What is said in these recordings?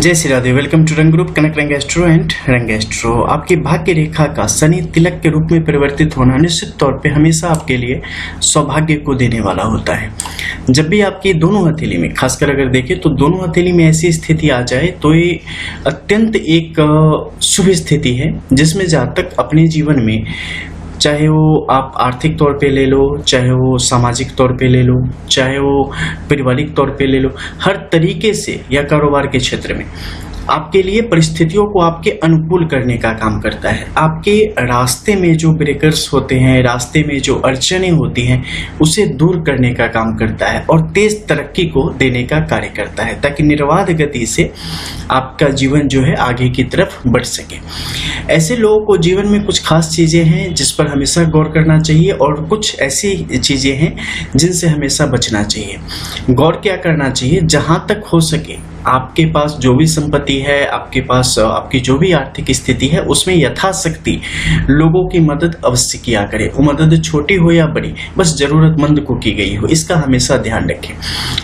जय Shri Radhe. Welcome to रंग group कनक रंग एस्ट्रो एंड रंग एस्ट्रो। आपकी भाग्य रेखा का शनि तिलक के रूप में परिवर्तित होना निश्चित तौर पे हमेशा आपके लिए सौभाग्य को देने वाला होता है। जब भी आपकी दोनों हथेली में, खासकर अगर देखें तो दोनों हथेली में ऐसी स्थिति आ जाए तो ये अत्यंत एक शुभ स्थिति है, जिसमें जहाँ तक अपने जीवन में, चाहे वो आप आर्थिक तौर पे ले लो, चाहे वो सामाजिक तौर पे ले लो, चाहे वो पारिवारिक तौर पे ले लो, हर तरीके से या कारोबार के क्षेत्र में आपके लिए परिस्थितियों को आपके अनुकूल करने का काम करता है। आपके रास्ते में जो ब्रेकर्स होते हैं, रास्ते में जो अड़चनें होती हैं, उसे दूर करने का काम करता है और तेज तरक्की को देने का कार्य करता है, ताकि निर्बाध गति से आपका जीवन जो है आगे की तरफ बढ़ सके। ऐसे लोगों को जीवन में कुछ खास चीजें हैं जिस पर हमेशा गौर करना चाहिए, और कुछ ऐसी चीजें हैं जिनसे हमेशा बचना चाहिए। गौर क्या करना चाहिए? जहां तक हो सके आपके पास जो भी संपत्ति है, आपके पास आपकी जो भी आर्थिक स्थिति है, उसमें यथाशक्ति लोगों की मदद अवश्य किया करें। वो मदद छोटी हो या बड़ी, बस जरूरतमंद को की गई हो, इसका हमेशा ध्यान रखें।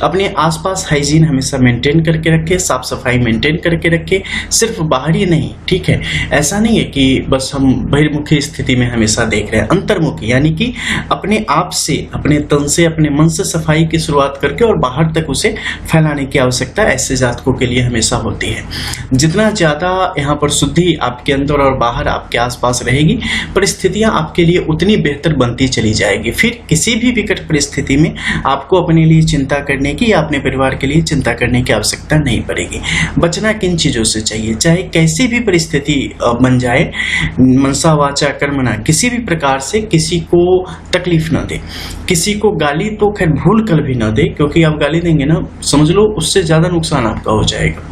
अपने आसपास हाइजीन हमेशा मेंटेन करके रखें, साफ सफाई मेंटेन करके रखें, सिर्फ बाहरी नहीं, ठीक है। ऐसा नहीं है कि बस हम बहिर्मुखी स्थिति में हमेशा देख रहे हैं, अंतर्मुखी, यानी कि अपने आप से, अपने तन से, अपने मन से सफाई की शुरुआत करके और बाहर तक उसे फैलाने की आवश्यकता ऐसे जातकों के लिए हमेशा होती है। जितना ज्यादा यहाँ पर शुद्धि आपके अंदर और बाहर आपके आसपास रहेगी, परिस्थितियां आपके लिए उतनी बेहतर बनती चली जाएगी। फिर किसी भी विकट परिस्थिति में आपको अपने लिए चिंता करने की या अपने परिवार के लिए चिंता करने की आवश्यकता नहीं पड़ेगी। बचना किन चीजों से चाहिए? चाहे कैसी भी परिस्थिति बन जाए, मनसा वाचा कर्मणा, किसी भी प्रकार से किसी को तकलीफ न दे, किसी को गाली तो खैर भूल कर भी न दे, क्योंकि आप गाली देंगे ना, समझ लो उससे ज्यादा नुकसान आपका हो जाएगा,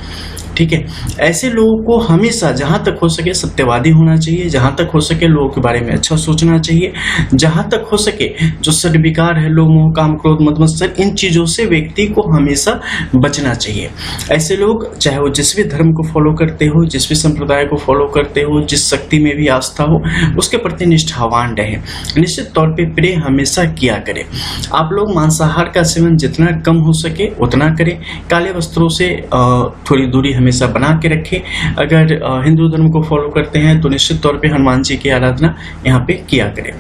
ठीक है। ऐसे लोगों को हमेशा जहां तक हो सके सत्यवादी होना चाहिए, जहां तक हो सके लोगों के बारे में अच्छा सोचना चाहिए, जहां तक हो सके जो षड्विकार है, लोभ मोह काम क्रोध मद मत्सर, इन चीजों से व्यक्ति को हमेशा बचना चाहिए। ऐसे लोग चाहे वो जिस भी धर्म को फॉलो करते हो, जिस भी संप्रदाय को फॉलो करते हो, जिस शक्ति में भी आस्था हो, उसके प्रति निष्ठावान रहे। निश्चित तौर पर प्रे हमेशा किया करें। आप लोग मांसाहार का सेवन जितना कम हो सके उतना करें। काले वस्त्रों से थोड़ी दूरी हमेशा बना के रखें। अगर हिंदू धर्म को फॉलो करते हैं तो निश्चित तौर पे हनुमान जी की आराधना यहाँ पे किया करें।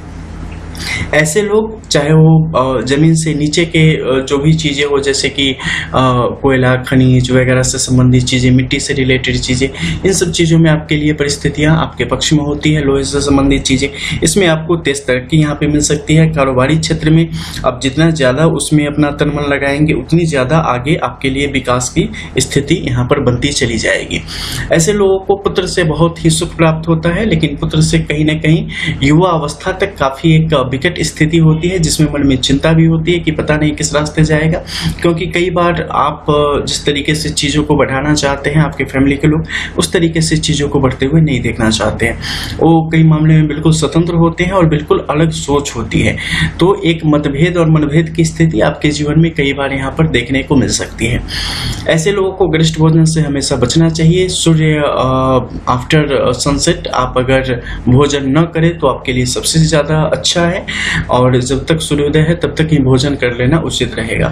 ऐसे लोग चाहे वो जमीन से नीचे के जो भी चीजें हो, जैसे कि कोयला, खनिज वगैरह से संबंधित चीजें, मिट्टी से रिलेटेड चीजें, इन सब चीजों में आपके लिए परिस्थितियां आपके पक्ष में होती है। लोहे से संबंधित चीजें, इसमें आपको तेज तरक्की यहाँ पे मिल सकती है। कारोबारी क्षेत्र में आप जितना ज्यादा उसमें अपना तन मन लगाएंगे, उतनी ज्यादा आगे आपके लिए विकास की स्थिति यहाँ पर बनती चली जाएगी। ऐसे लोगों को पुत्र से बहुत ही सुख प्राप्त होता है, लेकिन पुत्र से कहीं ना कहीं युवा अवस्था तक काफी एक विकट स्थिति होती है, जिसमें मन में चिंता भी होती है कि पता नहीं किस रास्ते जाएगा। क्योंकि कई बार आप जिस तरीके से चीजों को बढ़ाना चाहते हैं, आपके फैमिली के लोग उस तरीके से चीजों को बढ़ते हुए नहीं देखना चाहते हैं। वो कई मामले में बिल्कुल स्वतंत्र होते हैं और बिल्कुल अलग सोच होती है। तो एक मतभेद और मनभेद की स्थिति आपके जीवन में कई बार यहाँ पर देखने को मिल सकती है। ऐसे लोगों को गरिष्ठ भोजन से हमेशा बचना चाहिए। सूर्य आफ्टर सनसेट आप अगर भोजन न करें तो आपके लिए सबसे ज्यादा अच्छा है, और जब तक सूर्योदय है तब तक ही भोजन कर लेना उचित रहेगा।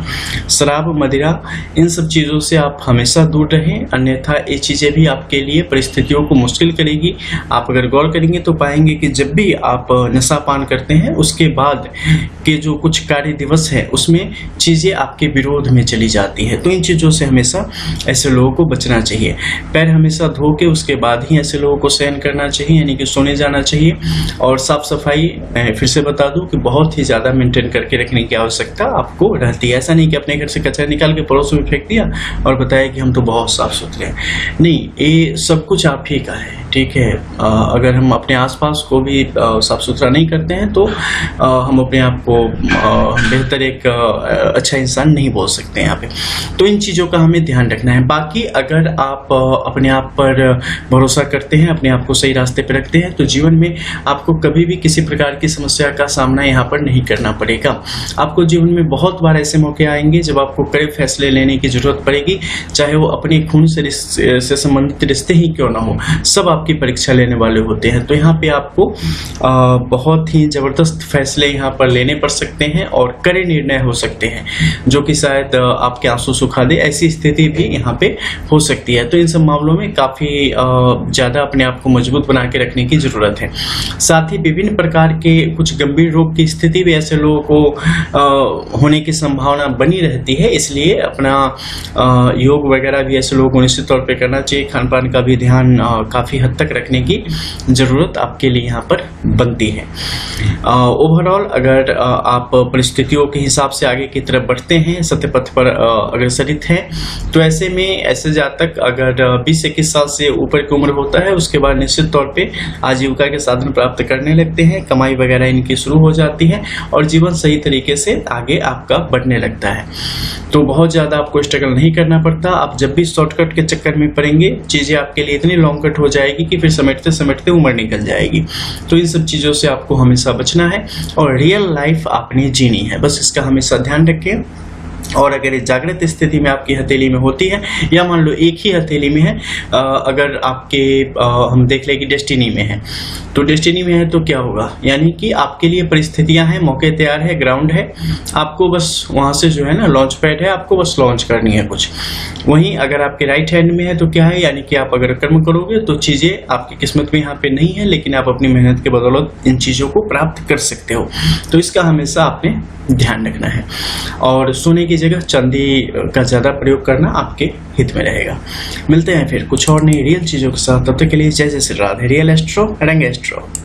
शराब, मदिरा, इन सब चीजों से आप हमेशा दूर रहें, अन्यथा ये चीजें भी आपके लिए परिस्थितियों को मुश्किल करेगी। आप अगर गौर करेंगे तो पाएंगे कि जब भी आप नशा पान करते हैं, उसके बाद के जो कुछ कार्य दिवस है उसमें चीजें आपके विरोध में चली जाती है। तो इन चीजों से हमेशा ऐसे लोगों को बचना चाहिए। पैर हमेशा धो के उसके बाद ही ऐसे लोगों को शयन करना चाहिए, यानी कि सोने जाना चाहिए। और साफ सफाई फिर से बता दूं कि बहुत ही ज्यादा मेंटेन करके रखने की आवश्यकता आपको रहती है। ऐसा नहीं कि अपने घर से कचरा निकाल के पड़ोस में फेंक दिया और बताया कि हम तो बहुत साफ सुथरे हैं। नहीं, ये सब कुछ आप ही का है, ठीक है। अगर हम अपने आसपास को भी साफ सुथरा नहीं करते हैं तो हम अपने आप को बेहतर एक अच्छा इंसान नहीं बोल सकते यहाँ पे। तो इन चीजों का हमें ध्यान रखना है। बाकी अगर आप अपने आप पर भरोसा करते हैं, अपने आप को सही रास्ते पर रखते हैं, तो जीवन में आपको कभी भी किसी प्रकार की समस्या का सामना यहाँ पर नहीं करना पड़ेगा। आपको जीवन में बहुत बार ऐसे मौके आएंगे जब आपको कड़े फैसले लेने की जरूरत पड़ेगी, चाहे वो अपने खून से संबंधित रिश्ते ही क्यों ना हो, सब आपके आपकी परीक्षा लेने वाले होते हैं। तो यहाँ पे आपको बहुत ही ज़बरदस्त फैसले यहाँ पर लेने पड़ सकते हैं और कड़े निर्णय हो सकते हैं जो कि शायद आपके आंसू सुखा दे, ऐसी स्थिति भी यहाँ पे हो सकती है। तो इन सब मामलों में काफ़ी ज़्यादा अपने आप को मजबूत बना के रखने की ज़रूरत है। साथ ही विभिन्न प्रकार के कुछ गंभीर रोग की स्थिति भी ऐसे लोगों को होने की संभावना बनी रहती है, इसलिए अपना योग वगैरह भी ऐसे लोगों को निश्चित तौर पे करना चाहिए। खान पान का भी ध्यान काफ़ी हद तक रखने की ज़रूरत आपके लिए यहाँ पर बनती है। ओवरऑल अगर आप परिस्थितियों के हिसाब से आगे की तरफ बढ़ते हैं, सत्य पथ पर अग्रसरित हैं, तो ऐसे में ऐसे जातक अगर 20-21 साल से ऊपर की उम्र होता है, उसके बाद निश्चित तौर पे आजीविका के साधन प्राप्त करने लगते हैं, कमाई वगैरह इनकी शुरू हो जाती है और जीवन सही तरीके से आगे आपका बढ़ने लगता है। तो बहुत ज़्यादा आपको स्ट्रगल नहीं करना पड़ता। आप जब भी शॉर्टकट के चक्कर में पड़ेंगे, चीज़ें आपके लिए इतनी लॉन्ग कट हो जाएगी कि फिर समेटते समेटते उम्र निकल जाएगी। तो इन सब चीज़ों से आपको हमेशा बचना है और रियल लाइफ आपने जीनी है, बस इसका हमेशा ध्यान रखें। और अगर ये जागृत स्थिति में आपकी हथेली में होती है या मान लो एक ही हथेली में है, अगर आपके हम देख लें कि डेस्टिनी में है, तो डेस्टिनी में है तो क्या होगा, यानी कि आपके लिए परिस्थितियां हैं, मौके तैयार है, ग्राउंड है, आपको बस वहां से जो है ना लॉन्च पैड है, आपको बस लॉन्च करनी है कुछ। वहीं अगर आपके राइट हैंड में है तो क्या है, यानी कि आप अगर कर्म करोगे तो चीजें आपकी किस्मत में यहाँ पे नहीं है, लेकिन आप अपनी मेहनत के बदौलत इन चीजों को प्राप्त कर सकते हो। तो इसका हमेशा आपने ध्यान रखना है और सोने की जगह चांदी का ज्यादा प्रयोग करना आपके हित में रहेगा। मिलते हैं फिर कुछ और नई रियल चीजों के साथ, तब तक के लिए जय जय श्री राधे। रियल एस्ट्रो रंग एस्ट्रो।